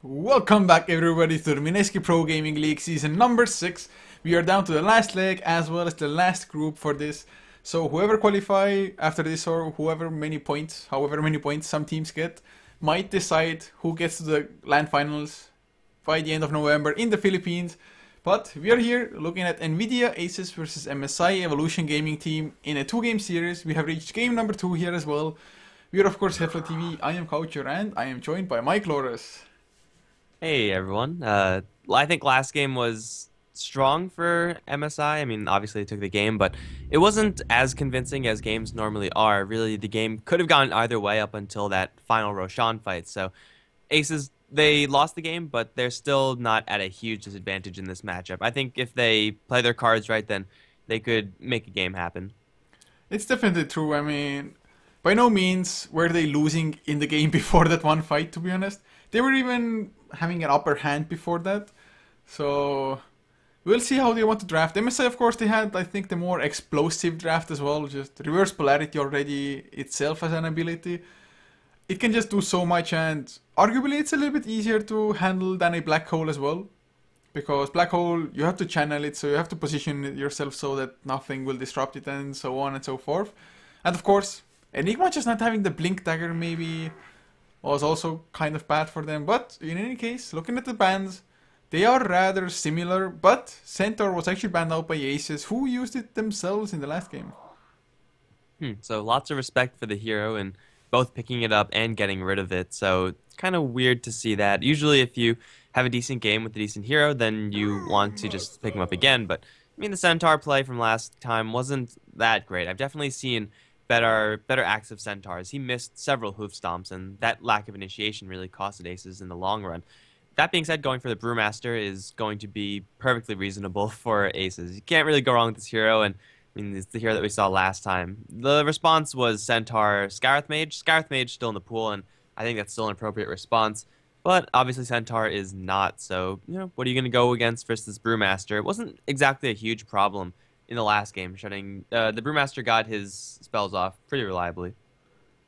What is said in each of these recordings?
Welcome back everybody to the Mineski Pro Gaming League season number 6. We are down to the last leg as well as the last group for this. So whoever qualify after this or however many points some teams get might decide who gets to the LAN finals by the end of November in the Philippines. But we are here looking at Nvidia Aces versus MSI Evolution Gaming team in a 2-game series. We have reached game number 2 here as well. We are of course HeflaTV, I am Coucher and I am joined by Mike Loris. Hey everyone. I think last game was strong for MSI. I mean, obviously they took the game, but it wasn't as convincing as games normally are. Really, the game could have gone either way up until that final Roshan fight. So, Aces, they lost the game, but they're still not at a huge disadvantage in this matchup. I think if they play their cards right, then they could make a game happen. It's definitely true. I mean, by no means were they losing in the game before that one fight, to be honest. They were even having an upper hand before that. So we'll see how they want to draft. MSI, of course, they had, I think, the more explosive draft as well. Just reverse polarity already itself as an ability. It can just do so much, and arguably it's a little bit easier to handle than a black hole as well. Because black hole, you have to channel it, so you have to position it yourself so that nothing will disrupt it and so on and so forth. And of course, Enigma just not having the blink dagger maybe was also kind of bad for them. But in any case, looking at the bans, they are rather similar. But Centaur was actually banned out by Aces, who used it themselves in the last game. So lots of respect for the hero and both picking it up and getting rid of it. So it's kind of weird to see that. Usually if you have a decent game with a decent hero, then you want to just pick him up again. But I mean, the Centaur play from last time wasn't that great. I've definitely seen better acts of Centaurs. He missed several hoof stomps, and that lack of initiation really costed Aces in the long run. That being said, going for the Brewmaster is going to be perfectly reasonable for Aces. You can't really go wrong with this hero, and I mean, it's the hero that we saw last time. The response was Centaur Scarith Mage. Scarith Mage still in the pool, and I think that's still an appropriate response. But obviously Centaur is not, so, what are you going to go against versus Brewmaster? It wasn't exactly a huge problem in the last game, shutting the Brewmaster got his spells off pretty reliably.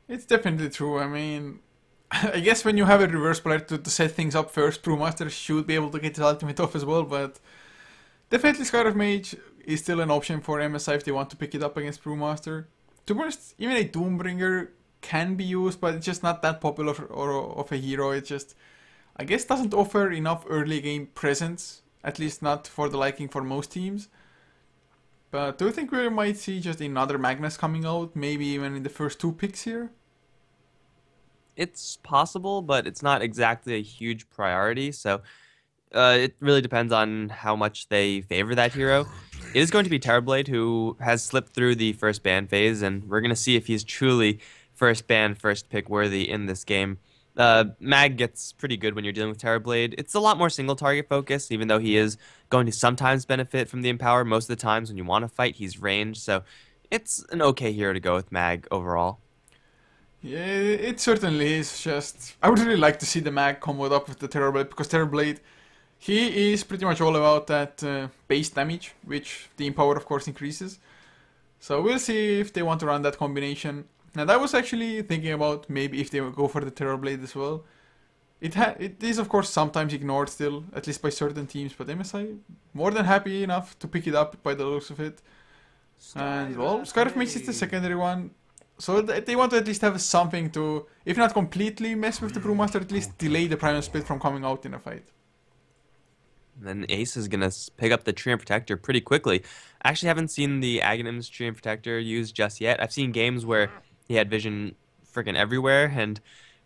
It's definitely true. I mean, I guess when you have a reverse polarity to set things up first, Brewmaster should be able to get his ultimate off as well, but definitely Scarlet Mage is still an option for MSI if they want to pick it up against Brewmaster. To be honest, even a Doombringer can be used, but it's just not that popular of a hero. It just, I guess, doesn't offer enough early game presence, at least not for the liking for most teams. But do you think we might see just another Magnus coming out, maybe even in the first 2 picks here? It's possible, but it's not exactly a huge priority, so it really depends on how much they favor that hero. It is going to be Terrorblade, who has slipped through the first ban phase, and we're going to see if he's truly first ban, first pick worthy in this game. Mag gets pretty good when you're dealing with Terrorblade. It's a lot more single target focused, even though he is going to sometimes benefit from the Empower. Most of the times when you want to fight, he's ranged, so it's an okay hero to go with Mag overall. Yeah, it certainly is. Just, I would really like to see the Mag combo up with the Terrorblade, because Terrorblade, he is pretty much all about that base damage, which the Empower of course increases. So we'll see if they want to run that combination. And I was actually thinking about maybe if they would go for the Terrorblade as well. It is of course sometimes ignored still, at least by certain teams, but MSI more than happy enough to pick it up by the looks of it. And well, Scarif Mage is the secondary one, so they want to at least have something to, if not completely mess with the Brewmaster, at least delay the Primal Split from coming out in a fight. Then Ace is going to pick up the Treant Protector pretty quickly. I actually haven't seen the Aghanim's Treant Protector used just yet. I've seen games where he had vision freaking everywhere, and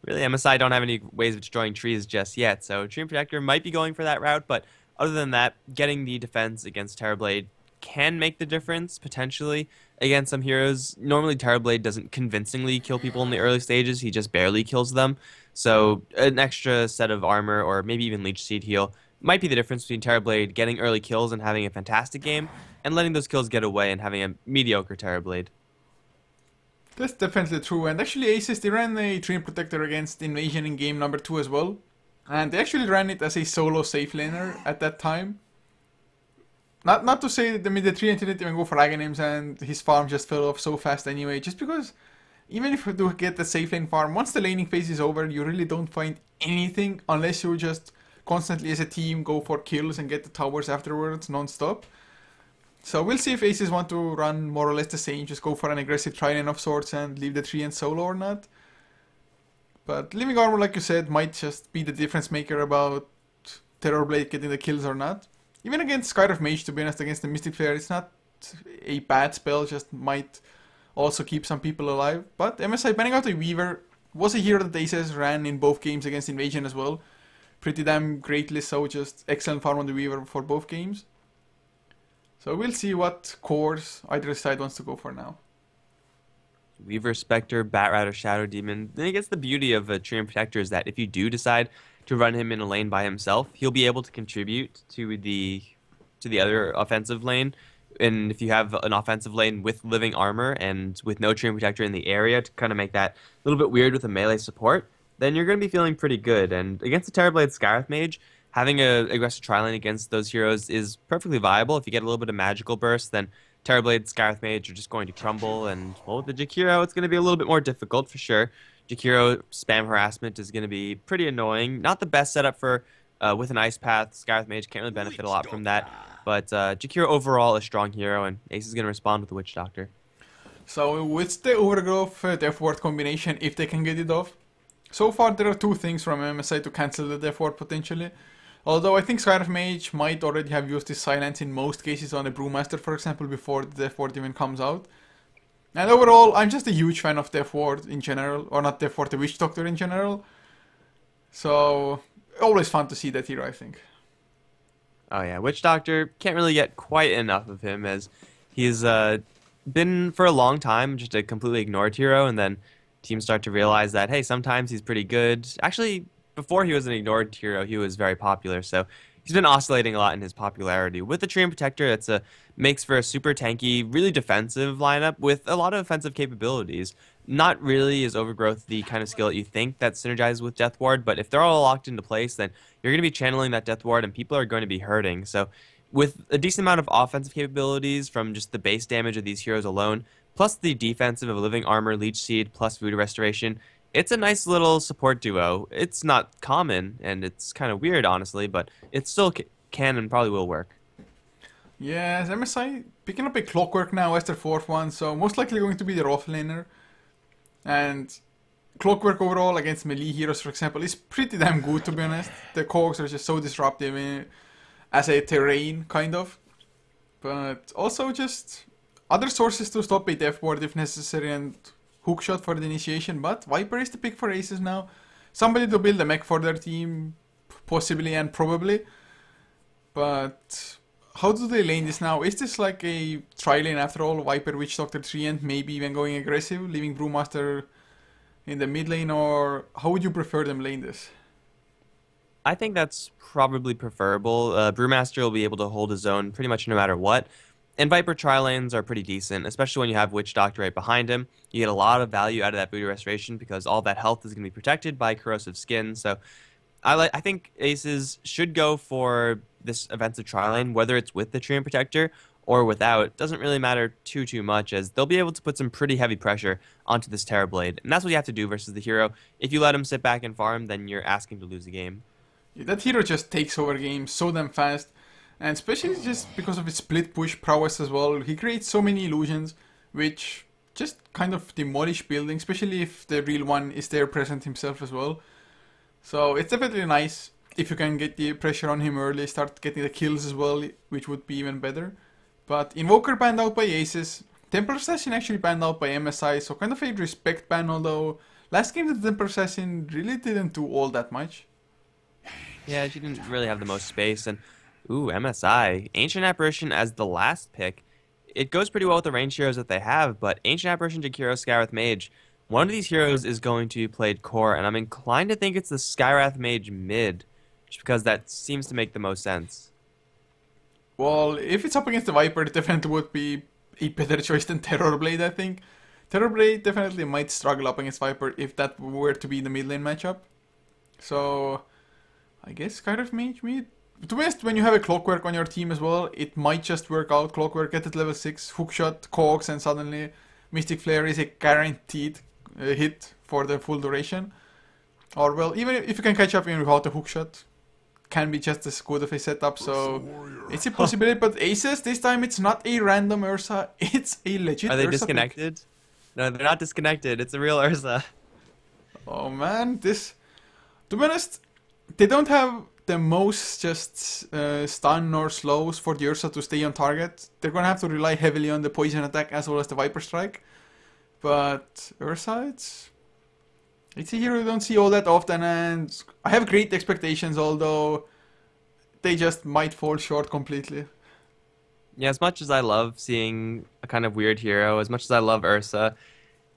really MSI don't have any ways of destroying trees just yet, so Treant Protector might be going for that route, but other than that, getting the defense against Terrorblade can make the difference, potentially, against some heroes. Normally Terrorblade doesn't convincingly kill people in the early stages, he just barely kills them, so an extra set of armor, or maybe even Leech Seed heal, might be the difference between Terrorblade getting early kills and having a fantastic game, and letting those kills get away and having a mediocre Terrorblade. That's definitely true, and actually Aces, they ran a Treant Protector against Invasion in game number 2 as well. And they actually ran it as a solo safe laner at that time. Not to say that the Treant didn't even go for Aghanims and his farm just fell off so fast anyway, just because even if you do get the safe lane farm, once the laning phase is over, you really don't find anything unless you just constantly as a team go for kills and get the towers afterwards non-stop. So we'll see if Aces want to run more or less the same, just go for an aggressive tri-lane of sorts and leave the tree and solo or not. But Living Armor, like you said, might just be the difference maker about Terrorblade getting the kills or not. Even against Skyrift Mage, to be honest, against the Mystic Flare, it's not a bad spell, just might also keep some people alive. But MSI banning out a Weaver was a hero that Aces ran in both games against Invasion as well. Pretty damn greatly so, just excellent farm on the Weaver for both games. So we'll see what cores either side wants to go for now. Weaver, Spectre, Batrider, Shadow Demon. Then I guess the beauty of a Treant Protector is that if you do decide to run him in a lane by himself, he'll be able to contribute to the other offensive lane. And if you have an offensive lane with Living Armor and with no Treant Protector in the area to kind of make that a little bit weird with a melee support, then you're going to be feeling pretty good. And against the Terrorblade Scarif Mage, having an aggressive tri-lane against those heroes is perfectly viable. If you get a little bit of magical burst, then Terrorblade, Scarif Mage are just going to crumble, and well, with the Jakiro, it's going to be a little bit more difficult for sure. Jakiro spam harassment is going to be pretty annoying. Not the best setup for with an Ice Path. Scarif Mage can't really benefit a lot from that, but Jakiro overall a strong hero, and Ace is going to respond with the Witch Doctor. So with the Overgrowth Death Ward combination, if they can get it off, so far there are two things from MSI to cancel the Death Ward potentially. Although I think Skyrift Mage might already have used his silence in most cases on a Brewmaster, for example, before the Death Ward even comes out. And overall, I'm just a huge fan of Death Ward in general, or not Death Ward, the Witch Doctor in general. So, always fun to see that hero, I think. Oh yeah, Witch Doctor, can't really get quite enough of him, as he's been for a long time just a completely ignored hero, and then teams start to realize that, hey, sometimes he's pretty good. Actually, before he was an ignored hero, he was very popular, so he's been oscillating a lot in his popularity. With the Treant Protector, it's makes for a super tanky, really defensive lineup with a lot of offensive capabilities. Not really is Overgrowth the kind of skill that you think that synergizes with Death Ward, but if they're all locked into place, then you're going to be channeling that Death Ward, and people are going to be hurting. So with a decent amount of offensive capabilities from just the base damage of these heroes alone, plus the defensive of Living Armor, Leech Seed, plus Voodoo Restoration, it's a nice little support duo. It's not common, and it's kind of weird, honestly, but it still can and probably will work. Yes, MSI picking up a Clockwork now as their fourth one, so most likely going to be the off laner. And Clockwork overall against melee heroes, for example, is pretty damn good, to be honest. The cogs are just so disruptive as a terrain, kind of. But also just other sources to stop a Death Ward if necessary, and hookshot for the initiation. But Viper is the pick for Aces now. Somebody to build a mech for their team, possibly and probably. But how do they lane this now? Is this like a tri-lane after all? Viper, Witch Doctor, Treant, maybe even going aggressive, leaving Brewmaster in the mid lane, or how would you prefer them lane this? I think that's probably preferable. Brewmaster will be able to hold his own pretty much no matter what. And Viper tri-lanes are pretty decent, especially when you have Witch Doctor right behind him. You get a lot of value out of that Voodoo Restoration because all that health is going to be protected by Corrosive Skin. So I think Aces should go for this offensive tri-lane, whether it's with the Treant Protector or without. It doesn't really matter too much, as they'll be able to put some pretty heavy pressure onto this Terrorblade. And that's what you have to do versus the hero. If you let him sit back and farm, then you're asking to lose the game. Yeah, that hero just takes over games so damn fast. And especially just because of his split push prowess as well. He creates so many illusions, which just kind of demolish buildings, especially if the real one is there present himself as well. So it's definitely nice if you can get the pressure on him early, start getting the kills as well, which would be even better. But Invoker banned out by Aces. Templar Assassin actually banned out by MSI, so kind of a respect ban, although last game the Templar Assassin really didn't do all that much. Yeah, she didn't really have the most space, and ooh, MSI. Ancient Apparition as the last pick. It goes pretty well with the range heroes that they have, but Ancient Apparition, Jakiro, Skywrath Mage, one of these heroes is going to be played core, and I'm inclined to think it's the Skywrath Mage mid, just because that seems to make the most sense. Well, if it's up against the Viper, it definitely would be a better choice than Terrorblade, I think. Terrorblade definitely might struggle up against Viper if that were to be the mid lane matchup. So, I guess Skywrath Mage mid. To be honest, when you have a Clockwork on your team as well, it might just work out. Clockwork, get at level 6, hookshot, cogs, and suddenly Mystic Flare is a guaranteed hit for the full duration. Or, well, even if you can catch up even without a hookshot, can be just as good of a setup, so it's a possibility. But Aces, this time it's not a random Ursa, it's a legit Are they Ursa disconnected? No, they're not disconnected. It's a real Ursa. Oh man, this... To be honest, they don't have the most just stun or slows for the Ursa to stay on target. They're gonna have to rely heavily on the poison attack as well as the Viper Strike. But Ursa, it's a hero you don't see all that often, and I have great expectations, although they just might fall short completely. Yeah, as much as I love seeing a kind of weird hero, as much as I love Ursa,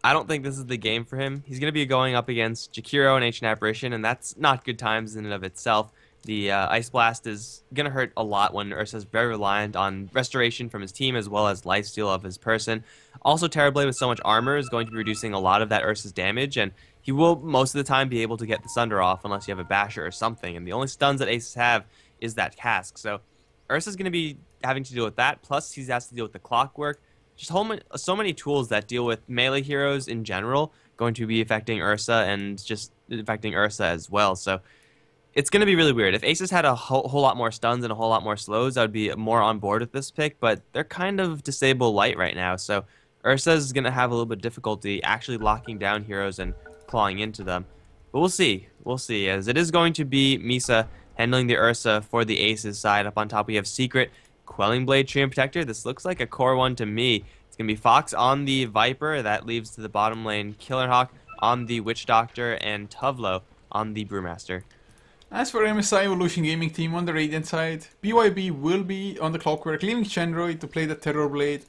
I don't think this is the game for him. He's going to be going up against Jakiro and Ancient Apparition, and that's not good times in and of itself. The Ice Blast is going to hurt a lot when Ursa's very reliant on restoration from his team as well as lifesteal of his person. Also, Terrorblade with so much armor is going to be reducing a lot of that Ursa's damage, and he will most of the time be able to get the Sunder off unless you have a Basher or something, and the only stuns that Aces have is that Cask. So Ursa's going to be having to deal with that, plus he has to deal with the Clockwork. Just so many tools that deal with melee heroes in general going to be affecting Ursa and just affecting Ursa as well. So it's going to be really weird. If Aces had a whole lot more stuns and a whole lot more slows, I would be more on board with this pick, but they're kind of disable light right now, so Ursa is going to have a little bit of difficulty actually locking down heroes and clawing into them. But we'll see. We'll see, as it is going to be Misa handling the Ursa for the Aces side. Up on top we have Secret, Quelling Blade, Treant Protector. This looks like a core one to me. It's going to be Fox on the Viper. That leaves to the bottom lane Killerhawk on the Witch Doctor and Tuvlo on the Brewmaster. As for MSI Evolution Gaming Team on the Radiant side, BYB will be on the Clockwork, leaving Chandroid to play the Terrorblade,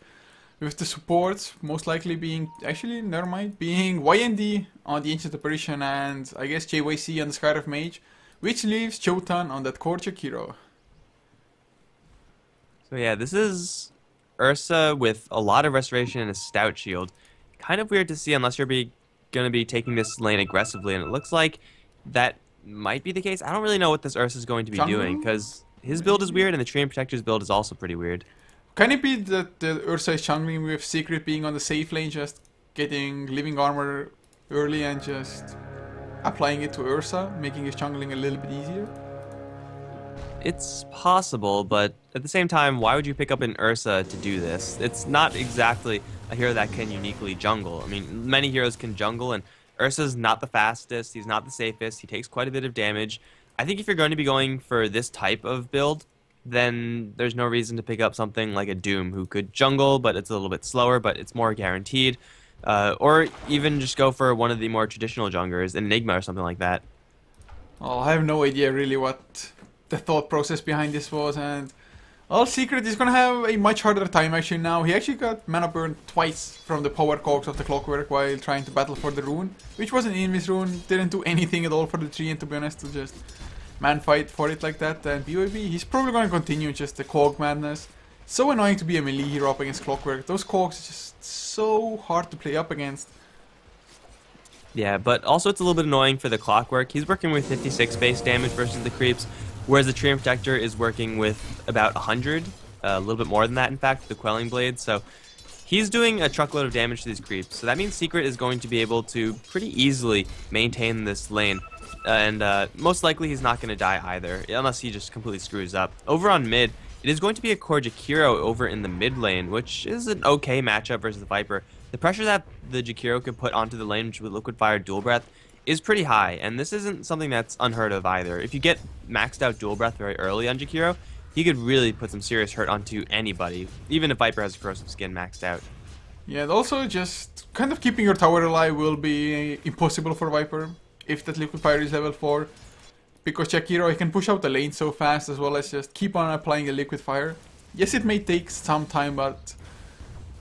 with the support most likely being, actually, never mind, being YND on the Ancient Apparition and I guess JYC on the Skyriff Mage, which leaves Chotan on that core Jakiro. So yeah, this is Ursa with a lot of restoration and a stout shield. Kind of weird to see unless you're going to be taking this lane aggressively, and it looks like that might be the case. I don't really know what this Ursa is going to be doing, because his build is weird and the Treant Protector's build is also pretty weird. Can it be that the Ursa is jungling with Secret being on the safe lane, just getting living armor early and just applying it to Ursa, making his jungling a little bit easier? It's possible, but at the same time, why would you pick up an Ursa to do this? It's not exactly a hero that can uniquely jungle. I mean, many heroes can jungle, and Ursa's not the fastest, he's not the safest, he takes quite a bit of damage. I think if you're going to be going for this type of build, then there's no reason to pick up something like a Doom, who could jungle, but it's a little bit slower, but it's more guaranteed. Or even just go for one of the more traditional junglers, Enigma or something like that. Oh, I have no idea really what the thought process behind this was, and all Secret is gonna have a much harder time actually now. He actually got mana burn twice from the power cogs of the Clockwork while trying to battle for the rune, which was an Invis rune, didn't do anything at all for the tree, and to be honest, to just man fight for it like that. And BYB, he's probably gonna continue just the cog madness. So annoying to be a melee hero up against Clockwork. Those cogs are just so hard to play up against. Yeah, but also it's a little bit annoying for the Clockwork. He's working with 56 base damage versus the creeps, whereas the Treant Protector is working with about 100, a little bit more than that, in fact, the Quelling Blade. So he's doing a truckload of damage to these creeps. So that means Secret is going to be able to pretty easily maintain this lane. And most likely he's not going to die either, unless he just completely screws up. Over on mid, it is going to be a core Jakiro over in the mid lane, which is an okay matchup versus the Viper. The pressure that the Jakiro can put onto the lane with Liquid Fire Dual Breath is pretty high, and this isn't something that's unheard of either. If you get maxed out Dual Breath very early on Jakiro, he could really put some serious hurt onto anybody, even if Viper has Corrosive Skin maxed out. Yeah, and also just kind of keeping your tower alive will be impossible for Viper if that Liquid Fire is level 4. Because Jakiro, he can push out the lane so fast, as well as just keep on applying a Liquid Fire. Yes, it may take some time, but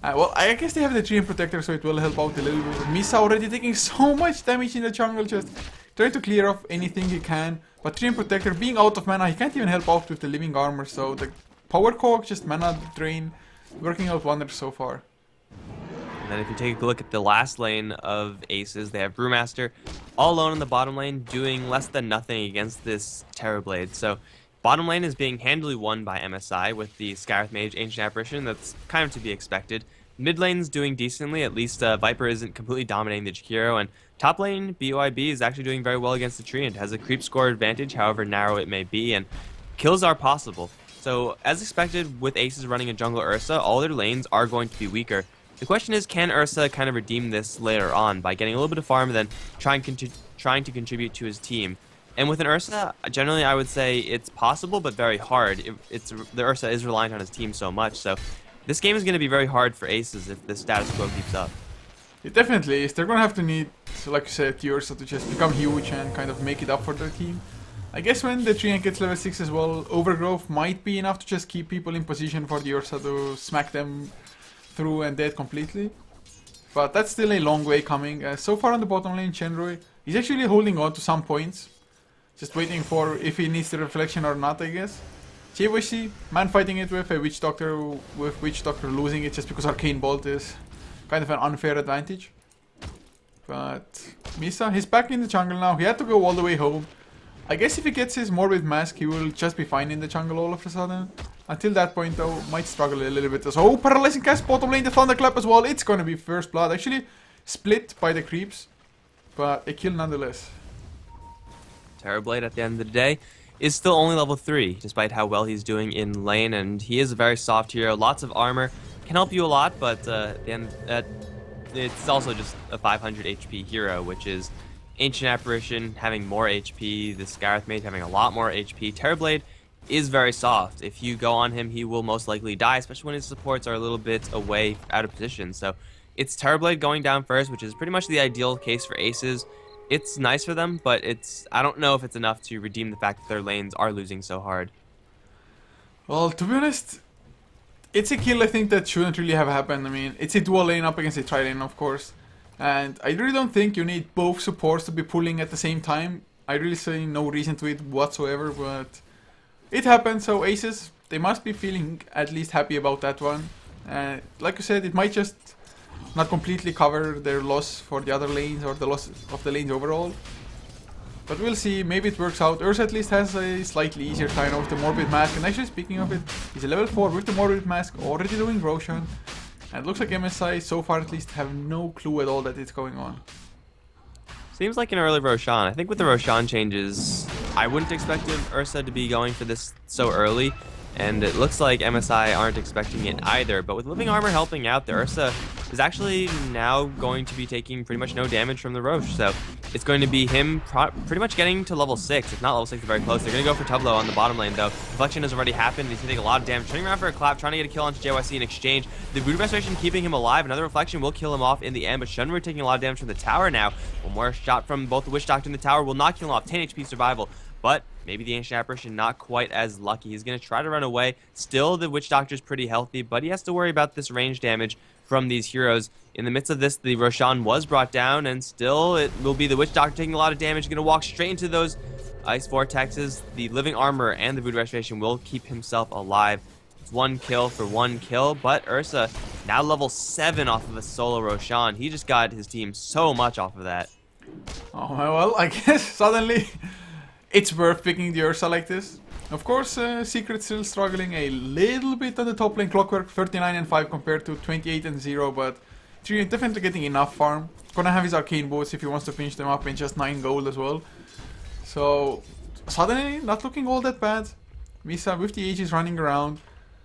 well, I guess they have the Treant Protector, so it will help out a little bit. Misa already taking so much damage in the jungle, just trying to clear off anything he can. But Treant Protector being out of mana, he can't even help out with the living armor, so the power cog, just mana drain, working out wonders so far. And then if you take a look at the last lane of Aces, they have Brewmaster all alone in the bottom lane, doing less than nothing against this Terrorblade. So bottom lane is being handily won by MSI with the Skyriff Mage Ancient Apparition. That's kind of to be expected. Mid lane's doing decently. At least Viper isn't completely dominating the Jakiro, and top lane BYB is actually doing very well against the Treant. Has a creep score advantage, however narrow it may be, and kills are possible. So, as expected, with Aces running a jungle Ursa, all their lanes are going to be weaker. The question is, can Ursa kind of redeem this later on by getting a little bit of farm and then trying to contribute to his team? And with an Ursa, generally I would say it's possible, but very hard. The Ursa is reliant on his team so much, so this game is going to be very hard for Aces if the status quo keeps up. It definitely is. They're going to have to need, so like you said, the Ursa to just become huge and kind of make it up for their team. I guess when the Treant gets level 6 as well, Overgrowth might be enough to just keep people in position for the Ursa to smack them through and dead completely. But that's still a long way coming. So far on the bottom lane, Chenroy is actually holding on to some points. Just waiting for if he needs the reflection or not, I guess. JVC, man fighting it with a Witch Doctor, losing it just because Arcane Bolt is kind of an unfair advantage. But Misa, he's back in the jungle now. He had to go all the way home. I guess if he gets his Morbid Mask, he will just be fine in the jungle all of a sudden. Until that point though, might struggle a little bit. So, Paralyzing Cast, bottom lane, the Thunderclap as well. It's gonna be first blood. Actually, split by the creeps, but a kill nonetheless. Terrorblade at the end of the day is still only level 3, despite how well he's doing in lane, and he is a very soft hero. Lots of armor, can help you a lot, but at the end, it's also just a 500 HP hero, which is Ancient Apparition having more HP, the Scarith Mage having a lot more HP. Terrorblade is very soft. If you go on him, he will most likely die, especially when his supports are a little bit away, out of position. So it's Terrorblade going down first, which is pretty much the ideal case for Aces. It's nice for them, but I don't know if it's enough to redeem the fact that their lanes are losing so hard. Well, to be honest, it's a kill I think that shouldn't really have happened. I mean, it's a dual lane up against a tri lane, of course. And I really don't think you need both supports to be pulling at the same time. I really see no reason to it whatsoever, but it happened. So Aces, they must be feeling at least happy about that one. Like you said, it might just not completely cover their loss for the other lanes or the loss of the lanes overall. But we'll see, maybe it works out. Ursa at least has a slightly easier time with the Morbid Mask. And actually speaking of it, he's a level 4 with the Morbid Mask, already doing Roshan. And it looks like MSI, so far at least, have no clue at all that it's going on. Seems like an early Roshan. I think with the Roshan changes, I wouldn't expect Ursa to be going for this so early. And it looks like MSI aren't expecting it either. But with Living Armor helping out, the Ursa is actually now going to be taking pretty much no damage from the Roche. So it's going to be him pretty much getting to level 6. If not level 6, very close. They're going to go for Tublo on the bottom lane, though. Reflection has already happened. He's taking a lot of damage. Turning around for a clap, trying to get a kill onto JYC in exchange. The Voodoo Restoration keeping him alive. Another Reflection will kill him off in the end, but Shenmue taking a lot of damage from the tower now. One more shot from both the Witch Doctor and the tower will not kill him off. 10 HP survival. But maybe the Ancient Apparition not quite as lucky. He's going to try to run away. Still, the Witch Doctor's pretty healthy, but he has to worry about this range damage from these heroes. In the midst of this, the Roshan was brought down, and still it will be the Witch Doctor taking a lot of damage. Going to walk straight into those Ice Vortexes. The Living Armor and the Voodoo Restoration will keep himself alive. It's 1 kill for 1 kill, but Ursa now level 7 off of a solo Roshan. He just got his team so much off of that. Oh, well, I guess suddenly it's worth picking the Ursa like this. Of course, Secret still struggling a little bit on the top lane. Clockwork 39 and 5 compared to 28 and 0, but Treant definitely getting enough farm. Gonna have his Arcane Boats if he wants to finish them up in just 9 gold as well. So, suddenly not looking all that bad. Misa with the Aegis running around.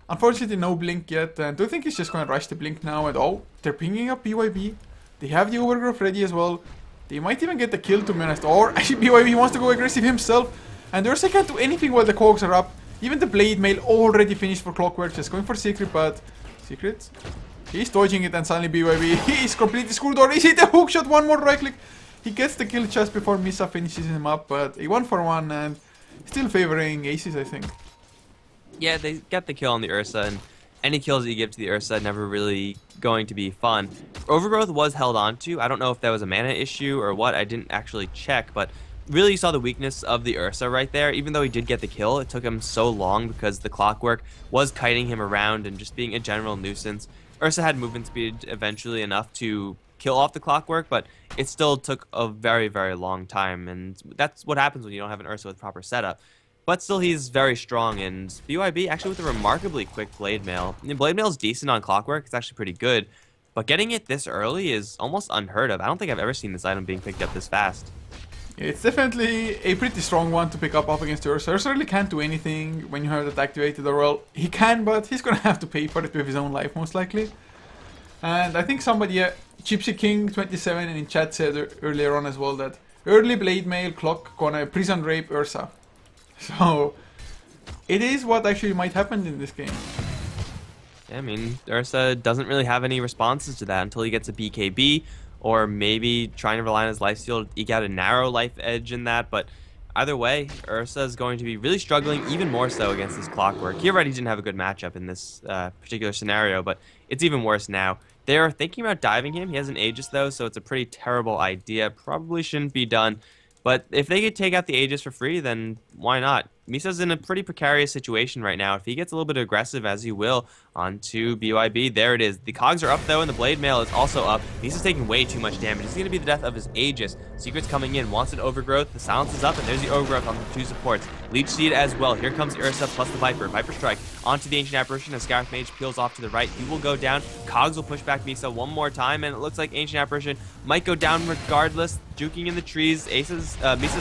Unfortunately, no Blink yet, and do you think he's just gonna rush the Blink now? And oh, they're pinging up BYB. They have the Overgrowth ready as well. They might even get the kill, to be honest. Or actually BYB wants to go aggressive himself. And Ursa can't do anything while the cogs are up. Even the Blade Mail already finished for Clockwork. Just going for Secret, but Secret? He's dodging it, and suddenly BYB, he's completely screwed. Or is it a hookshot? One more right click. He gets the kill just before Misa finishes him up. But a 1-for-1 and still favoring Aces, I think. Yeah, they get the kill on the Ursa, and any kills that you give to the Ursa never really going to be fun. Overgrowth was held onto. I don't know if that was a mana issue or what. I didn't actually check, but really you saw the weakness of the Ursa right there. Even though he did get the kill, it took him so long because the Clockwork was kiting him around and just being a general nuisance. Ursa had movement speed eventually enough to kill off the Clockwork, but it still took a very, very long time, and that's what happens when you don't have an Ursa with proper setup. But still, he's very strong, and BYB actually with a remarkably quick Blade Mail. And Blade Mail is decent on Clockwork. It's actually pretty good. But getting it this early is almost unheard of. I don't think I've ever seen this item being picked up this fast. It's definitely a pretty strong one to pick up against Ursa. Ursa really can't do anything when you have that activated, or well, he can, but he's gonna have to pay for it with his own life most likely. And I think somebody, Gypsy King 27 in chat said earlier on as well that early blade mail clock gonna prison rape Ursa. So it is what actually might happen in this game. Yeah, I mean, Ursa doesn't really have any responses to that until he gets a BKB, or maybe trying to rely on his lifesteal to eke out a narrow life edge in that. But either way, Ursa is going to be really struggling, even more so against this Clockwork. He already didn't have a good matchup in this particular scenario, but it's even worse now. They're thinking about diving him. He has an Aegis though, so it's a pretty terrible idea. Probably shouldn't be done. But if they could take out the Aegis for free, then why not? Misa's in a pretty precarious situation right now. If he gets a little bit aggressive, as he will, onto BYB, there it is. The cogs are up, though, and the Blade Mail is also up. Misa's taking way too much damage. It's going to be the death of his Aegis. Secret's coming in, wants an Overgrowth. The Silence is up, and there's the Overgrowth on the two supports. Leech Seed as well. Here comes Ursa plus the Viper. Viper Strike onto the Ancient Apparition as Scarif Mage peels off to the right. He will go down. Cogs will push back Misa one more time, and it looks like Ancient Apparition might go down regardless. Juking in the trees. Misa's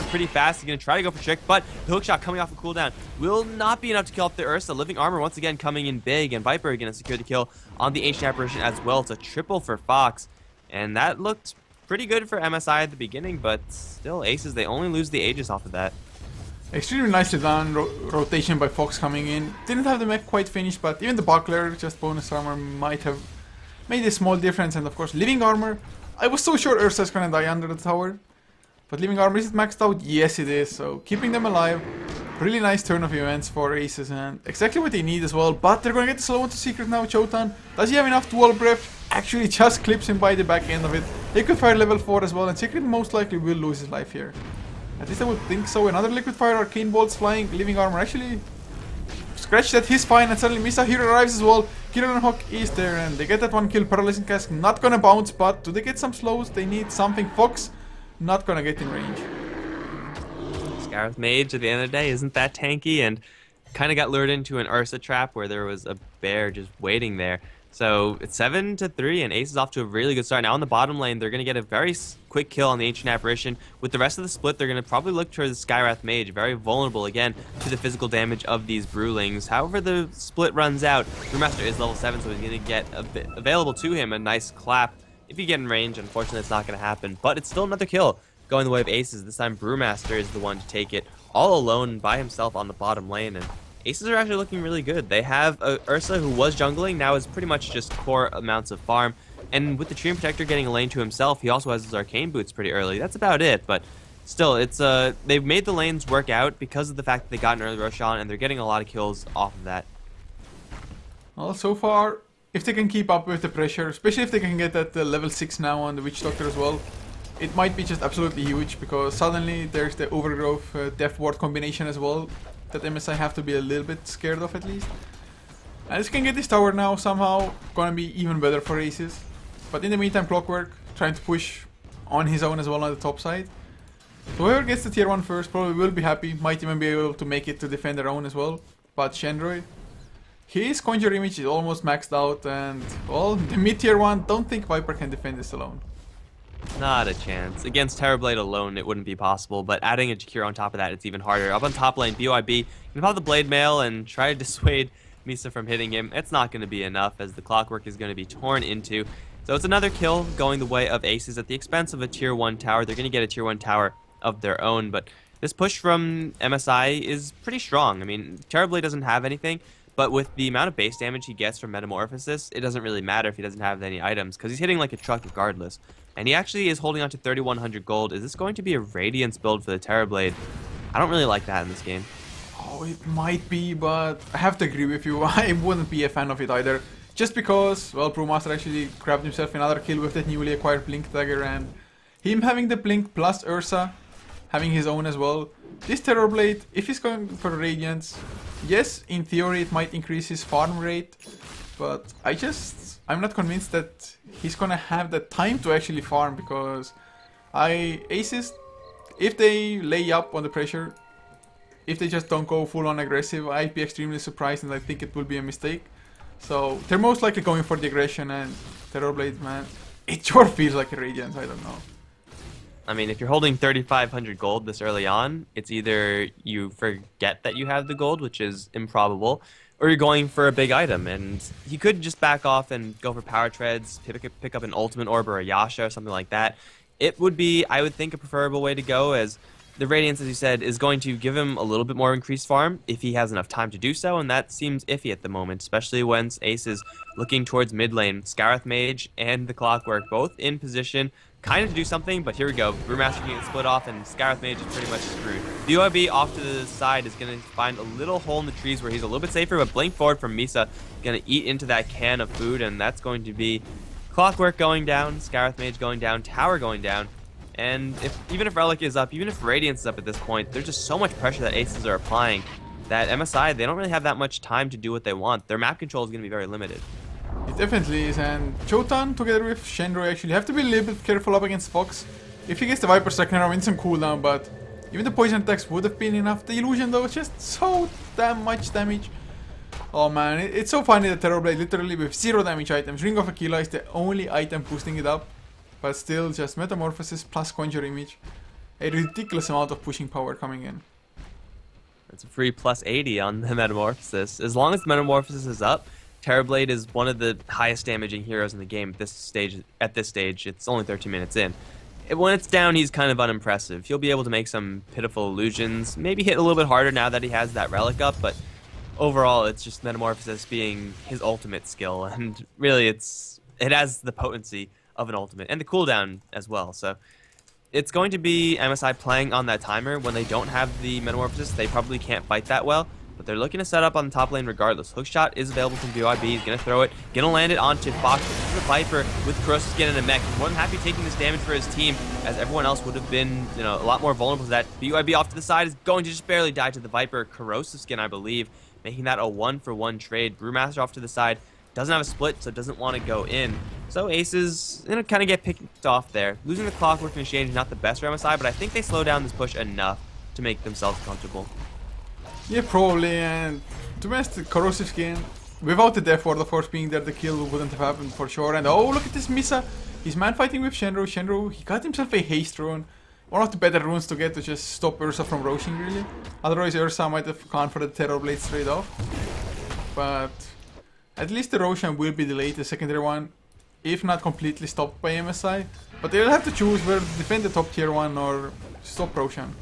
pretty fast. He's going to try to go for Trick, but the hookshot coming off a cooldown will not be enough to kill off the Ursa. Living Armor once again coming in big, and Viper going to secure the kill on the Ancient Apparition as well. It's a triple for Fox, and that looked pretty good for MSI at the beginning, but still Aces, they only lose the Aegis off of that. Extremely nicely done rotation by Fox coming in. Didn't have the mech quite finished, but even the buckler, just bonus armor, might have made a small difference. And of course, Living Armor. I was so sure Ursa's gonna die under the tower. But Living Armor, is it maxed out? Yes, it is. So keeping them alive. Really nice turn of events for Aces, and exactly what they need as well. But they're gonna get the slow into Secret now. Chotan, does he have enough dual breath? Actually just clips him by the back end of it. Liquid Fire level 4 as well, and Secret most likely will lose his life here. At least I would think so. Another Liquid Fire, Arcane Bolts flying. Living Armor actually scratch that, he's fine, and suddenly Misa here arrives as well. Kieran and Hawk is there, and they get that one kill. Paralyzing Cask not gonna bounce, but do they get some slows? They need something. Fox not gonna get in range. Scarif Mage at the end of the day isn't that tanky, and kind of got lured into an Ursa trap where there was a bear just waiting there. So it's 7-3, and Ace is off to a really good start. Now on the bottom lane, they're going to get a very quick kill on the Ancient Apparition. With the rest of the split, they're going to probably look towards the Skywrath Mage, very vulnerable again to the physical damage of these Brewlings. However, the split runs out. Brewmaster is level 7, so he's going to get available to him a nice clap. If you get in range, unfortunately, it's not going to happen, but it's still another kill going the way of Aces. This time, Brewmaster is the one to take it all alone by himself on the bottom lane, and Aces are actually looking really good. They have Ursa, who was jungling, now is pretty much just core amounts of farm. And with the Treant Protector getting a lane to himself, he also has his Arcane Boots pretty early. That's about it, but still, it's they've made the lanes work out because of the fact that they got an early Roshan, and they're getting a lot of kills off of that. Well, so far, if they can keep up with the pressure, especially if they can get that level 6 now on the Witch Doctor as well, it might be just absolutely huge, because suddenly there's the Overgrowth Death Ward combination as well that MSI have to be a little bit scared of at least. And if you can get this tower now, somehow gonna be even better for Aces. But in the meantime, Clockwork trying to push on his own as well on the top side. So whoever gets the tier 1 first probably will be happy, might even be able to make it to defend their own as well. But Shendroid, his Conjure Image is almost maxed out, and well, the mid tier 1, don't think Viper can defend this alone. Not a chance. Against Terrorblade alone, it wouldn't be possible, but adding a Jakiro on top of that, it's even harder. Up on top lane, BYB can pop the Blade Mail and try to dissuade Misa from hitting him. It's not going to be enough, as the Clockwork is going to be torn into. So it's another kill going the way of Aces at the expense of a tier 1 tower. They're going to get a tier 1 tower of their own, but this push from MSI is pretty strong. I mean, Terrorblade doesn't have anything, but with the amount of base damage he gets from Metamorphosis, it doesn't really matter if he doesn't have any items, because he's hitting like a truck regardless. And he actually is holding on to 3,100 gold. Is this going to be a Radiance build for the Terrorblade? I don't really like that in this game. Oh, it might be, but I have to agree with you. I wouldn't be a fan of it either. Just because, well, Brewmaster actually grabbed himself another kill with that newly acquired Blink Dagger, and him having the Blink plus Ursa having his own as well. This Terrorblade, if he's going for Radiance, yes, in theory it might increase his farm rate, but I'm not convinced that he's gonna have the time to actually farm, because Aces, if they lay up on the pressure, if they just don't go full on aggressive, I'd be extremely surprised, and I think it will be a mistake. So they're most likely going for the aggression, and Terrorblade, man, it sure feels like a Radiance, I don't know. I mean, if you're holding 3,500 gold this early on, it's either you forget that you have the gold, which is improbable, or you're going for a big item. And he could just back off and go for power treads, pick up an ultimate orb or a Yasha or something like that. It would be, I would think, a preferable way to go, as the Radiance, as you said, is going to give him a little bit more increased farm if he has enough time to do so, and that seems iffy at the moment, especially when Ace is looking towards mid lane. Scarith Mage and the Clockwork both in position, kind of to do something, but here we go. Brewmaster getting split off, and Scarith Mage is pretty much screwed. BYB off to the side is going to find a little hole in the trees where he's a little bit safer, but blink forward from Misa, going to eat into that can of food, and that's going to be Clockwork going down, Scarith Mage going down, Tower going down. And even if Relic is up, even if Radiance is up at this point, there's just so much pressure that Aces are applying that MSI, they don't really have that much time to do what they want. Their map control is going to be very limited. It definitely is, and Chotan together with Shenro actually have to be a little bit careful up against Fox. If he gets the Viper second round, wins some cooldown, but even the poison attacks would have been enough. The illusion though is just so damn much damage. Oh man, it's so funny that Terrorblade literally with 0 damage items, Ring of Aquila is the only item boosting it up. But still, just Metamorphosis plus Conjure Image. A ridiculous amount of pushing power coming in. It's a free plus 80 on the Metamorphosis. As long as the Metamorphosis is up, Terrorblade is one of the highest damaging heroes in the game at this stage. It's only 13 minutes in. When it's down, he's kind of unimpressive. He'll be able to make some pitiful illusions, maybe hit a little bit harder now that he has that Relic up, but overall, it's just Metamorphosis being his ultimate skill, and really it has the potency of an ultimate, and the cooldown as well. So it's going to be MSI playing on that timer. When they don't have the Metamorphosis, they probably can't fight that well, but they're looking to set up on the top lane regardless. Hookshot is available from BYB. He's going to throw it, going to land it onto Fox. This is a Viper with Corrosive Skin and a mech. He's more than happy taking this damage for his team, as everyone else would have been, a lot more vulnerable to that. BYB off to the side is going to just barely die to the Viper. Corrosive Skin, I believe, making that a 1-for-1 trade. Brewmaster off to the side. Doesn't have a split, so doesn't want to go in. So Aces, kind of get picked off there. Losing the Clockwork in exchange is not the best for MSI, but I think they slow down this push enough to make themselves comfortable. Yeah, probably, and to be honest, the Corrosive Skin, without the Death Ward of course being there, the kill wouldn't have happened for sure. And oh, look at this Misa! He's man fighting with Shenro. Shenro, he got himself a haste rune. One of the better runes to get to just stop Ursa from roaching, really. Otherwise, Ursa might have gone for the Terrorblade straight off. But at least the Roshan will be delayed, the secondary one, if not completely stopped by MSI. But they'll have to choose whether to defend the top tier one or stop Roshan.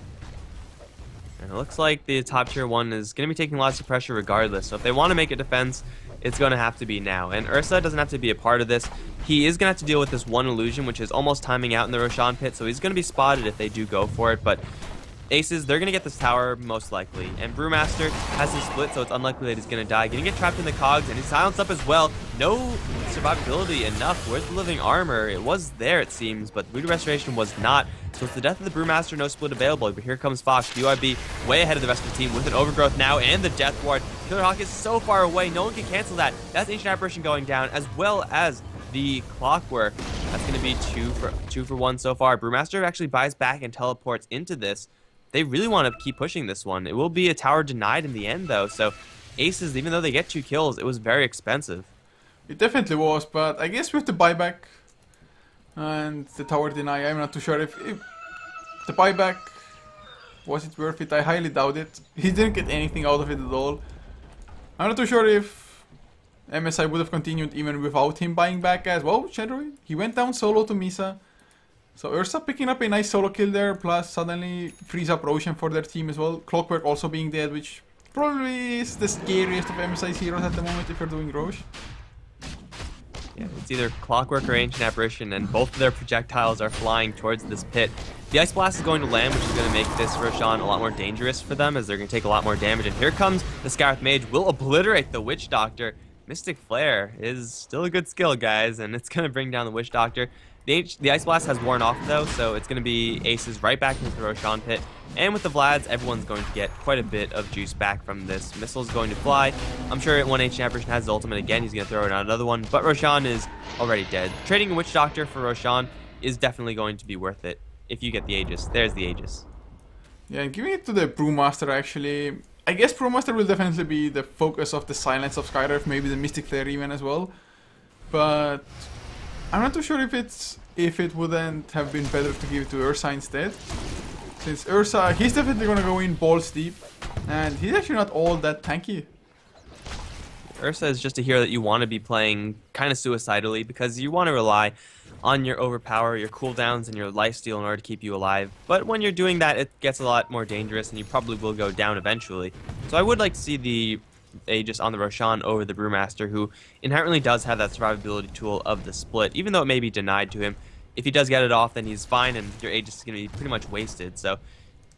And it looks like the top tier one is going to be taking lots of pressure regardless. So if they want to make a defense, it's going to have to be now. And Ursa doesn't have to be a part of this. He is going to have to deal with this one illusion, which is almost timing out in the Roshan pit. So he's going to be spotted if they do go for it. But Aces, they're going to get this tower most likely. And Brewmaster has his split, so it's unlikely that he's going to die. Going to get trapped in the cogs, and he's silenced up as well. No survivability enough. Where's the living armor? It was there, it seems, but Voodoo Restoration was not. So it's the death of the Brewmaster, no split available. But here comes Fox. BYB way ahead of the rest of the team with an Overgrowth now and the Death Ward. Killer Hawk is so far away, no one can cancel that. That's Ancient Apparition going down, as well as the Clockwork. That's going to be two for one so far. Brewmaster actually buys back and teleports into this. They really want to keep pushing this one. It will be a tower denied in the end, though. So Aces, even though they get 2 kills, it was very expensive. It definitely was, but I guess with the buyback and the tower deny, I'm not too sure if the buyback, was it worth it? I highly doubt it. He didn't get anything out of it at all. I'm not too sure if MSI would have continued even without him buying back as well. Shenroi, he went down solo to Misa. So Ursa picking up a nice solo kill there, plus suddenly frees up Roshan for their team as well. Clockwork also being dead, which probably is the scariest of MSI's heroes at the moment if you're doing Roche. Yeah, it's either Clockwork or Ancient Apparition, and both of their projectiles are flying towards this pit. The Ice Blast is going to land, which is going to make this Roshan a lot more dangerous for them, as they're going to take a lot more damage. And here comes the Scarith Mage, will obliterate the Witch Doctor. Mystic Flare is still a good skill, guys, and it's going to bring down the Witch Doctor. The Ice Blast has worn off, though, so it's going to be Aces right back into the Roshan pit. And with the Vlads, everyone's going to get quite a bit of juice back from this. Missile's going to fly. I'm sure when Ancient Apparition has his ultimate again, he's going to throw it on another one. But Roshan is already dead. Trading a Witch Doctor for Roshan is definitely going to be worth it if you get the Aegis. There's the Aegis. Yeah, and giving it to the Brewmaster, actually, I guess Brewmaster will definitely be the focus of the Silence of Skyrift, maybe the Mystic Flare even as well. But I'm not too sure if it wouldn't have been better to give it to Ursa instead. Since Ursa, he's definitely gonna go in balls deep, and he's actually not all that tanky. Ursa is just a hero that you want to be playing kind of suicidally because you want to rely on your overpower, your cooldowns, and your lifesteal in order to keep you alive. But when you're doing that, it gets a lot more dangerous, and you probably will go down eventually. So I would like to see the Aegis on the Roshan over the Brewmaster, who inherently does have that survivability tool of the split, even though it may be denied to him. If he does get it off, then he's fine, and your Aegis is going to be pretty much wasted. So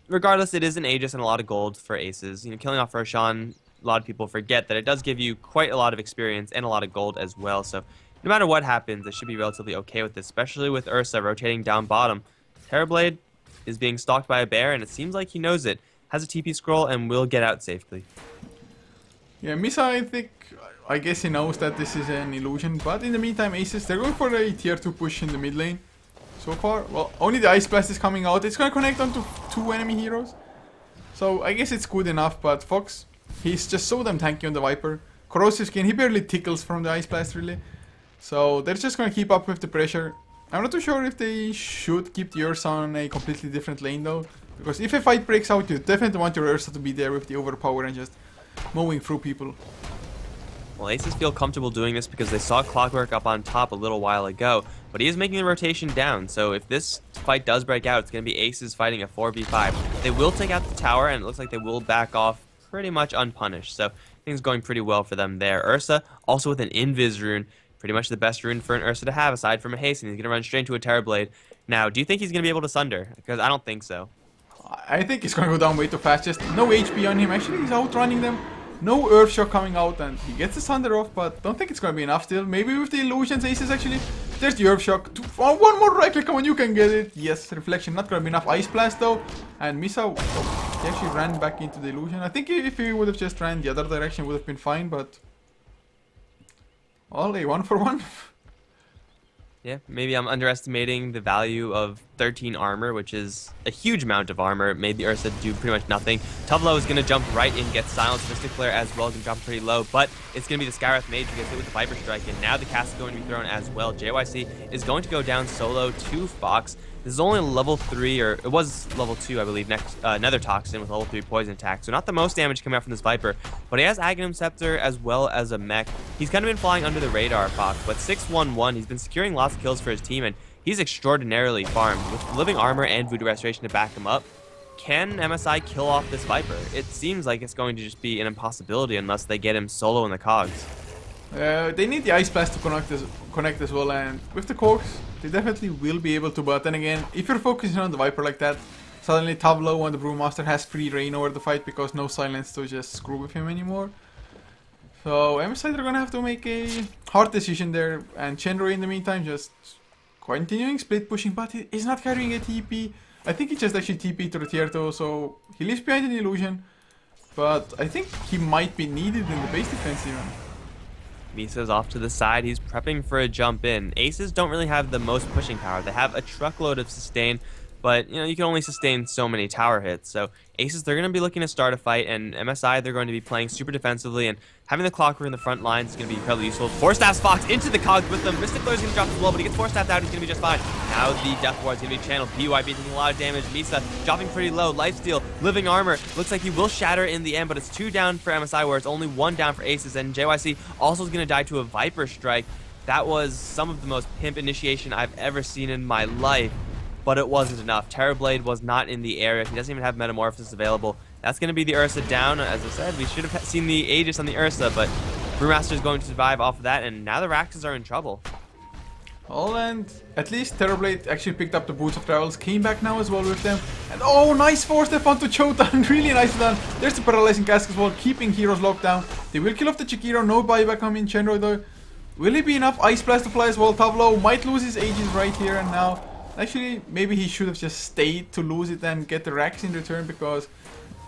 regardless, it is an Aegis and a lot of gold for aces. You know, killing off Roshan, a lot of people forget that it does give you quite a lot of experience and a lot of gold as well. So no matter what happens, I should be relatively okay with this, especially with Ursa rotating down bottom. Terrorblade is being stalked by a bear, and it seems like he knows it. Has a TP scroll and will get out safely. Yeah, Misa, I guess he knows that this is an illusion, but in the meantime, Aces, they're going for a tier 2 push in the mid lane. So far, well, only the Ice Blast is coming out. It's gonna connect onto 2 enemy heroes. So I guess it's good enough, but Fox, he's just so damn tanky on the Viper. Corrosive Skin, he barely tickles from the Ice Blast really. So they're just gonna keep up with the pressure. I'm not too sure if they should keep the Ursa on a completely different lane though. Because if a fight breaks out, you definitely want your Ursa to be there with the overpower and just mowing through people. Well, Aces feel comfortable doing this because they saw Clockwork up on top a little while ago, but he is making the rotation down, so if this fight does break out, it's going to be Aces fighting a 4v5. They will take out the tower, and it looks like they will back off pretty much unpunished, so things going pretty well for them there. Ursa, also with an Invis rune, pretty much the best rune for an Ursa to have, aside from a haste, and he's going to run straight into a Terrorblade. Now, do you think he's going to be able to Sunder? Because I don't think so. I think he's going to go down way too fast, just no HP on him, actually he's outrunning them. No Earthshock coming out, and he gets the Sunder off, but don't think it's going to be enough still. Maybe with the illusions, Aces actually. There's the Earthshock. Oh, one more right click, come on, you can get it. Yes, Reflection, not going to be enough. Ice Blast though. And Misa, oh, he actually ran back into the illusion. I think if he would have just ran the other direction, would have been fine, but... Well, a 1-for-1. Yeah, maybe I'm underestimating the value of 13 armor, which is a huge amount of armor. It made the Ursa do pretty much nothing. Tuvlo is going to jump right in, get silenced. Mystic Flare as well, can drop pretty low, but it's going to be the Skywrath Mage who gets hit with the Viper Strike, and now the cast is going to be thrown as well. JYC is going to go down solo to Fox. This is only level 3, or it was level 2, I believe, next Nether Toxin with level 3 poison attack. So not the most damage coming out from this Viper, but he has Aghanim Scepter as well as a mech. He's kind of been flying under the radar, Fox, but 6-1-1, he's been securing lots of kills for his team, and he's extraordinarily farmed. With Living Armor and Voodoo Restoration to back him up, can MSI kill off this Viper? It seems like it's going to just be an impossibility unless they get him solo in the cogs. They need the Ice Blast to connect as well, and with the cogs, they definitely will be able to, but then again, if you're focusing on the Viper like that, suddenly Tuvlo on the Brewmaster has free reign over the fight because no silence to just screw with him anymore. So MSI are gonna have to make a hard decision there, and Chenro in the meantime just continuing split pushing, but he's not carrying a TP. I think he just actually TP to the tier 2, so he leaves behind an illusion, but I think he might be needed in the base defense even. Misa's off to the side. He's prepping for a jump in. Aces don't really have the most pushing power. They have a truckload of sustain, but you know, you can only sustain so many tower hits. So Aces, they're going to be looking to start a fight, and MSI, they're going to be playing super defensively, and having the Clockwork in the front line is going to be incredibly useful. Force Staff's Fox into the cogs with them. Mystic Flare is going to drop as well, but he gets Force Staffed out. He's going to be just fine. Now the Death Ward is going to be channeled. BYB taking a lot of damage. Misa dropping pretty low. Lifesteal, Living Armor. Looks like he will shatter in the end, but it's 2 down for MSI, where it's only 1 down for Aces, and JYC also is going to die to a Viper Strike. That was some of the most pimp initiation I've ever seen in my life, but it wasn't enough. Terrorblade was not in the area. He doesn't even have Metamorphosis available. That's going to be the Ursa down. As I said, we should have seen the Aegis on the Ursa, but Brewmaster is going to survive off of that, and now the Raxes are in trouble. Oh, and at least Terrorblade actually picked up the Boots of Travels, came back now as well with them. And oh, nice force step onto Chotan, really nice done. There's the Paralyzing Cask as well, keeping heroes locked down. They will kill off the Chikiro, no buyback coming in Chenro though. Will it be enough Ice Blast to fly as well? Tuvlo might lose his Aegis right here and now. Actually, maybe he should have just stayed to lose it and get the Rax in return, because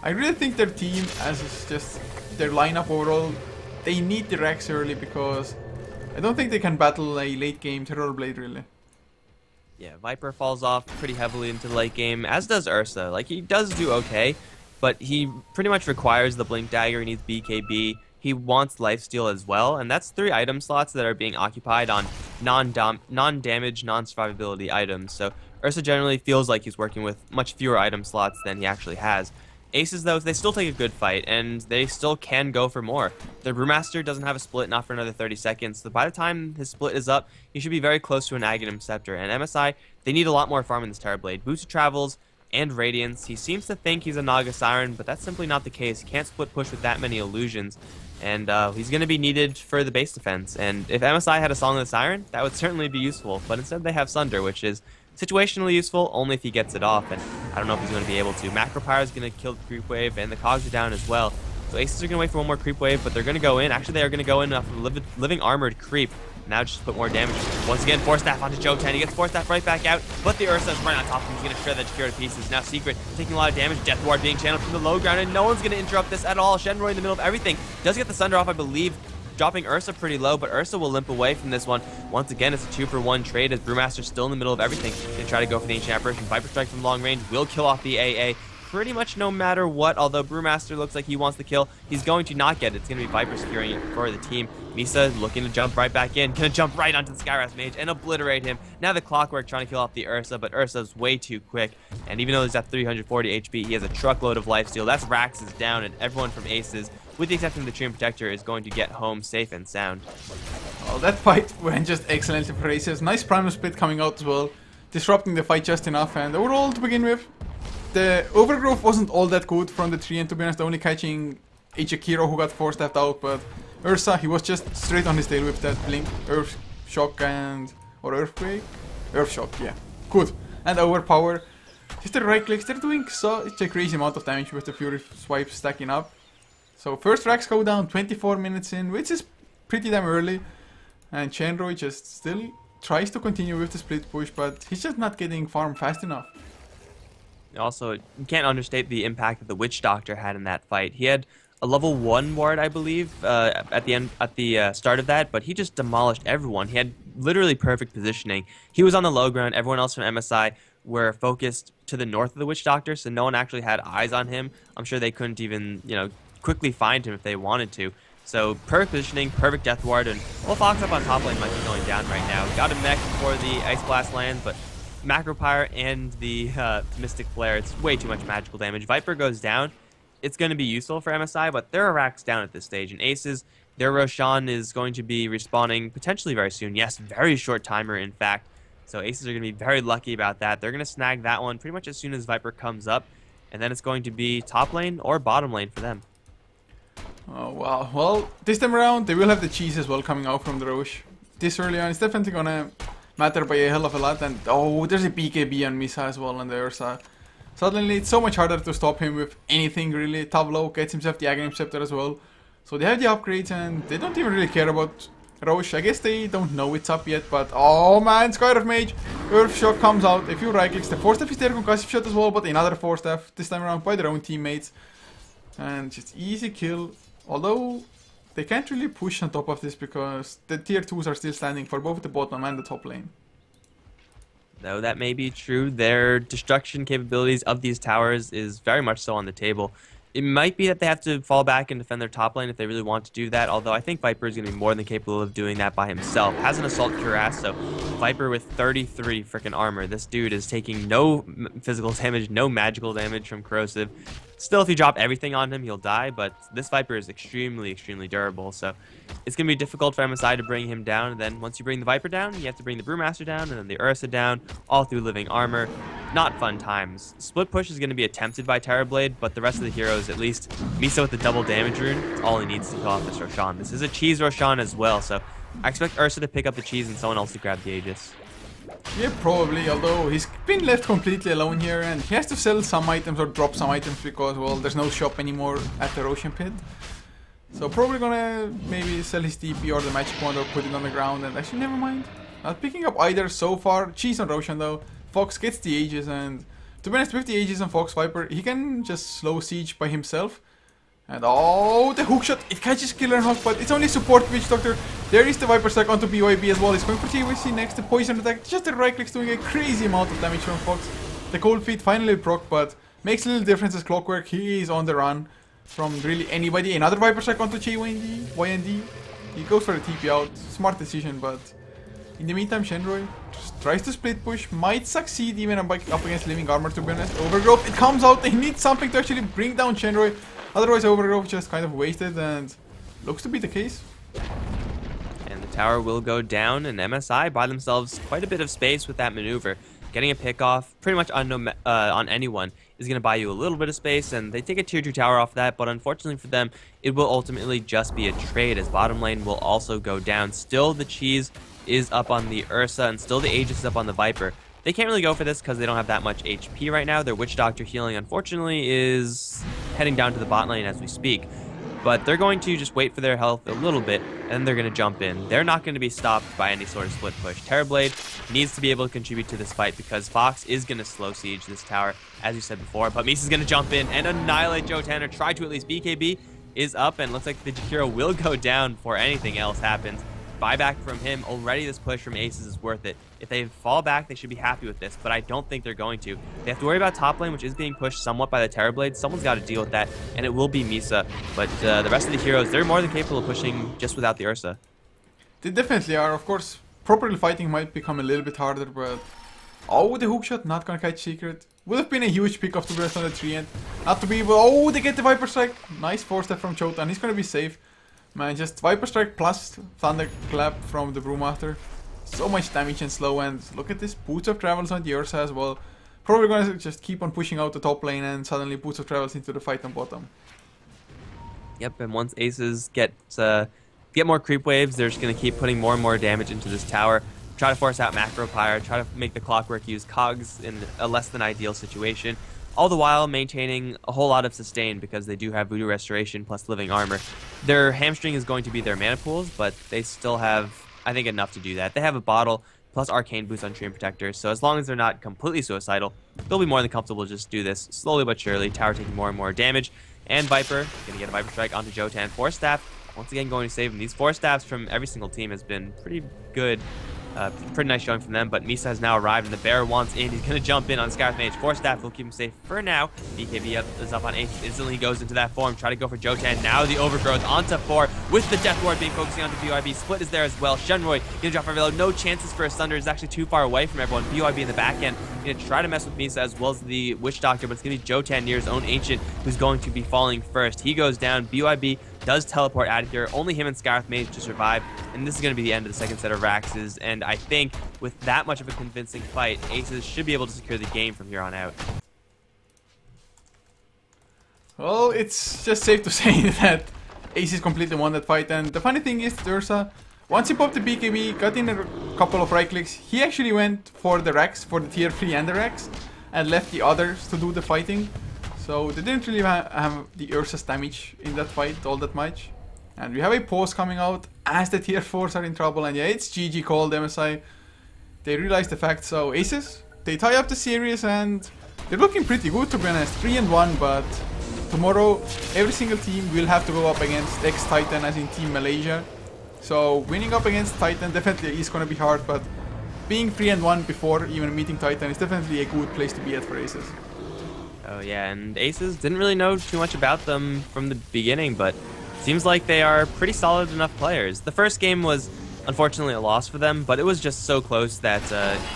I really think their team, as is just their lineup overall, they need the Rax early, because I don't think they can battle a late game Terrorblade really. Yeah, Viper falls off pretty heavily into the late game, as does Ursa. Like, he does do okay, but he pretty much requires the Blink Dagger. He needs BKB. He wants lifesteal as well, and that's 3 item slots that are being occupied on non-damage, non-survivability items. So Ursa generally feels like he's working with much fewer item slots than he actually has. Aces, though, they still take a good fight, and they still can go for more. The Brewmaster doesn't have a split, not for another 30 seconds, so by the time his split is up, he should be very close to an Aghanim Scepter. And MSI, they need a lot more farm in this Terrorblade. Boosted Travels and Radiance. He seems to think he's a Naga Siren, but that's simply not the case. He can't split push with that many illusions, and he's going to be needed for the base defense. And if MSI had a Song of the Siren, that would certainly be useful, but instead they have Sunder, which is situationally useful only if he gets it off, and I don't know if he's going to be able to. Macro Pyre is going to kill the creep wave, and the cogs are down as well. So Aces are going to wait for one more creep wave, but they're going to go in. Actually, they are going to go in off of living armored creep. Now just put more damage. Once again, Force Staff onto Joe 10. He gets Force Staff right back out, but the Ursa is right on top of him. He's going to shred that Jakiro to pieces. Now Secret taking a lot of damage. Death Ward being channeled from the low ground, and no one's going to interrupt this at all. Shenroy in the middle of everything. Does get the Sunder off, I believe, dropping Ursa pretty low, but Ursa will limp away from this one. Once again, it's a 2-for-1 trade as Brewmaster's still in the middle of everything. Gonna try to go for the Ancient Apparition. Viper Strike from long range will kill off the AA pretty much no matter what, although Brewmaster looks like he wants the kill. He's going to not get it. It's going to be Viper securing it for the team. Misa looking to jump right back in. Gonna jump right onto the Skywrath Mage and obliterate him. Now the Clockwork trying to kill off the Ursa, but Ursa's way too quick. And even though he's at 340 HP, he has a truckload of lifesteal. That's Rax is down, and everyone from Aces, with the exception of the Treant Protector, is going to get home safe and sound. Well, that fight went just excellently for Aces. Nice Primal Split coming out as well, disrupting the fight just enough, and overall, to begin with, the Overgrowth wasn't all that good from the Treant, to be honest, only catching a Jakiro who got Force Staffed out, but Ursa, he was just straight on his tail with that Blink, Earth Shock or Earthquake? Earth Shock, yeah. Good. And Overpower. Just the right clicks, they're doing such a crazy amount of damage with the Fury Swipes stacking up. So first racks go down 24 minutes in, which is pretty damn early. And Shenroy just still tries to continue with the split push, but he's just not getting farm fast enough. Also, you can't understate the impact that the Witch Doctor had in that fight. He had a level 1 ward, I believe, at the start of that, but he just demolished everyone. He had literally perfect positioning. He was on the low ground. Everyone else from MSI were focused to the north of the Witch Doctor, so no one actually had eyes on him. I'm sure they couldn't even, quickly find him if they wanted to. So perfect positioning, perfect death ward, and well, Fox up on top lane might be going down right now. Got a mech before the Ice Blast lands, but Macro Pyre and the Mystic Flare, it's way too much magical damage. Viper goes down. It's going to be useful for MSI, but there are racks down at this stage. And Aces, their Roshan is going to be respawning potentially very soon. Yes, very short timer, in fact. So Aces are going to be very lucky about that. They're going to snag that one pretty much as soon as Viper comes up. And then it's going to be top lane or bottom lane for them. Oh, wow. Well, this time around, they will have the cheese as well coming out from the Roche. This early on, it's definitely going to matter by a hell of a lot. And oh, there's a BKB on Misa as well on the Ursa. Suddenly, it's so much harder to stop him with anything, really. Tableau gets himself the Aghanim Scepter as well. So they have the upgrades, and they don't even really care about Roche. I guess they don't know it's up yet, but oh man, Skywrath Mage. Earth Shock comes out, a few right clicks. The Force Staff is there, Concussive Shot as well, but another Force Staff, this time around by their own teammates. And just easy kill. Although, they can't really push on top of this because the tier 2s are still standing for both the bottom and the top lane. Though that may be true, their destruction capabilities of these towers is very much so on the table. It might be that they have to fall back and defend their top lane if they really want to do that, although I think Viper is going to be more than capable of doing that by himself. Has an Assault Cuirass, so Viper with 33 freaking armor. This dude is taking no physical damage, no magical damage from Corrosive. Still, if you drop everything on him, he'll die, but this Viper is extremely, extremely durable, so it's going to be difficult for MSI to bring him down. And then once you bring the Viper down, you have to bring the Brewmaster down, and then the Ursa down, all through living armor. Not fun times. Split push is going to be attempted by Terrorblade, but the rest of the heroes, at least Misa with the double damage rune, it's all he needs to kill off this Roshan. This is a cheese Roshan as well, so I expect Ursa to pick up the cheese and someone else to grab the Aegis. Yeah, probably, although he's been left completely alone here and he has to sell some items or drop some items because, well, there's no shop anymore at the Roshan Pit. So probably gonna maybe sell his TP or the magic wand or put it on the ground, and actually never mind. Not picking up either so far. Cheese on Roshan though. Fox gets the Aegis, and to be honest, with the Aegis on Fox Viper, he can just slow siege by himself. And oh, the hookshot, it catches Killer and Hawk, but it's only support Witch Doctor. There is the Viper stack onto BYB as well. He's going for TVC next, the poison attack. Just the right clicks doing a crazy amount of damage from Fox. The cold feet finally proc, but Makes a little difference as Clockwork. He is on the run from really anybody. Another Viper Strike onto YND. He goes for a TP out. Smart decision, but in the meantime, Shenroy just tries to split push. Might succeed even up against Living Armor, to be honest. Overgrowth, it comes out. He needs something to actually bring down Shenroy. Otherwise, Overgrowth just kind of wasted, and looks to be the case. And the tower will go down, and MSI buy themselves quite a bit of space with that maneuver. Getting a pick off pretty much on anyone is going to buy you a little bit of space, and they take a tier 2 tower off that, but unfortunately for them, it will ultimately just be a trade, as bottom lane will also go down. Still, the cheese is up on the Ursa, and still the Aegis is up on the Viper. They can't really go for this because they don't have that much HP right now. Their Witch Doctor healing, unfortunately, is heading down to the bot lane as we speak. But they're going to just wait for their health a little bit, and then they're going to jump in. They're not going to be stopped by any sort of split push. Terrorblade needs to be able to contribute to this fight because Fox is going to slow siege this tower, as you said before. But Misa's going to jump in and annihilate Jotan, or try to at least. BKB is up, and looks like the Jakiro will go down before anything else happens. Buyback from him. Already this push from Aces is worth it. If they fall back, they should be happy with this, but I don't think they're going to. They have to worry about top lane, which is being pushed somewhat by the Terrorblade. Someone's got to deal with that, and it will be Misa. But the rest of the heroes, they're more than capable of pushing just without the Ursa. They definitely are. Of course, properly fighting might become a little bit harder, but... Oh, the hookshot, not gonna catch Secret. Would have been a huge pick off to be on the 3 end. Not to be able... Oh, they get the Viper Strike. Nice 4-step from Chotan. He's gonna be safe. Man, just Viper Strike plus Thunderclap from the Brewmaster. So much damage and slow, and look at this. Boots of Travels on the Ursa as well. Probably gonna just keep on pushing out the top lane, and suddenly Boots of Travels into the fight on bottom. Yep, and once Aces get more creep waves, they're just gonna keep putting more and more damage into this tower. Try to force out Macro Pyre, try to make the Clockwork use Cogs in a less than ideal situation. All the while maintaining a whole lot of sustain because they do have Voodoo Restoration plus Living Armor. Their hamstring is going to be their mana pools, but they still have, I think, enough to do that. They have a bottle plus Arcane Boost on Treant Protector, so as long as they're not completely suicidal, they'll be more than comfortable to just do this slowly but surely. Tower taking more and more damage, and Viper gonna get a Viper Strike onto Jotan. 4-staff, once again going to save him. These 4-staffs from every single team has been pretty good. Pretty nice showing from them, but Misa has now arrived, and the bear wants in. He's going to jump in on Scarif Mage. 4-staff will keep him safe for now. BKB is up on 8. Instantly goes into that form. Try to go for Jotan. Now the Overgrowth onto 4 with the Death Ward being focusing onto BYB. Split is there as well. Shenroy going to drop Reveal. No chances for a Thunder. Is actually too far away from everyone. BYB in the back end going to try to mess with Misa as well as the Witch Doctor, but it's going to be Jotan near his own Ancient who's going to be falling first. He goes down. BYB does teleport out of here. Only him and Scarif Mage to survive, and this is going to be the end of the second set of Raxes, and I think with that much of a convincing fight, Aces should be able to secure the game from here on out. Well, it's just safe to say that Aces completely won that fight, and the funny thing is, Ursa, once he popped the BKB, got in a couple of right clicks, he actually went for the Rax, for the tier 3 and the Rax, and left the others to do the fighting. So they didn't really have the Ursa's damage in that fight all that much. And we have a pause coming out as the tier 4s are in trouble. And yeah, it's GG called MSI. They realize the fact. So Aces, they tie up the series and they're looking pretty good, to be honest. 3-1, but tomorrow every single team will have to go up against ex-Titan, as in Team Malaysia. So winning up against Titan definitely is going to be hard, but being 3-1 before even meeting Titan is definitely a good place to be at for Aces. Oh yeah, and Aces didn't really know too much about them from the beginning, but seems like they are pretty solid enough players. The first game was unfortunately a loss for them, but it was just so close that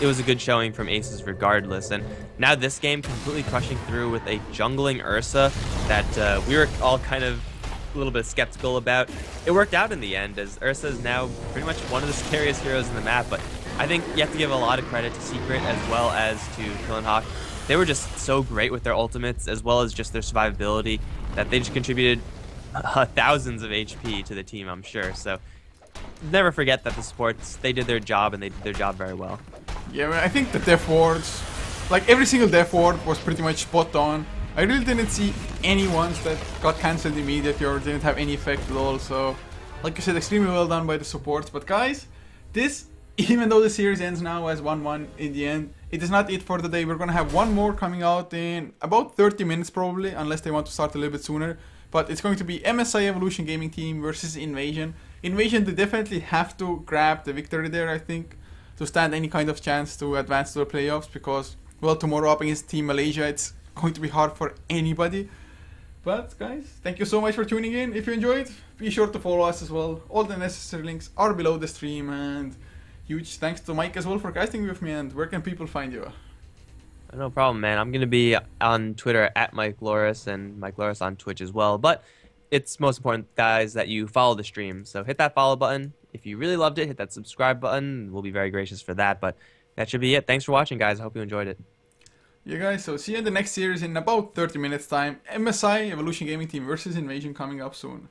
it was a good showing from Aces regardless. And now this game completely crushing through with a jungling Ursa that we were all kind of a little bit skeptical about. It worked out in the end, as Ursa is now pretty much one of the scariest heroes in the map, but I think you have to give a lot of credit to Secret as well as to Killenhawk. They were just so great with their ultimates, as well as just their survivability, that they just contributed thousands of HP to the team, I'm sure. So never forget that the supports, they did their job, and they did their job very well. Yeah, I think the death wards, like every single death ward was pretty much spot on. I really didn't see any ones that got cancelled immediately or didn't have any effect at all. So, like I said, extremely well done by the supports. But guys, this, even though the series ends now as 1-1 in the end, it is not it for the day. We're going to have one more coming out in about 30 minutes probably, unless they want to start a little bit sooner. But it's going to be MSI Evolution Gaming Team versus Invasion. Invasion, they definitely have to grab the victory there, I think, to stand any kind of chance to advance to the playoffs, because, well, tomorrow up against Team Malaysia, it's going to be hard for anybody. But guys, thank you so much for tuning in. If you enjoyed, be sure to follow us as well. All the necessary links are below the stream, and huge thanks to Mike as well for casting with me. And where can people find you? No problem, man. I'm going to be on Twitter at Mike Loris and Mike Loris on Twitch as well. But it's most important, guys, that you follow the stream. So hit that follow button. If you really loved it, hit that subscribe button. We'll be very gracious for that. But that should be it. Thanks for watching, guys. I hope you enjoyed it. Yeah, guys, so see you in the next series in about 30 minutes time. MSI Evolution Gaming Team versus Invasion coming up soon.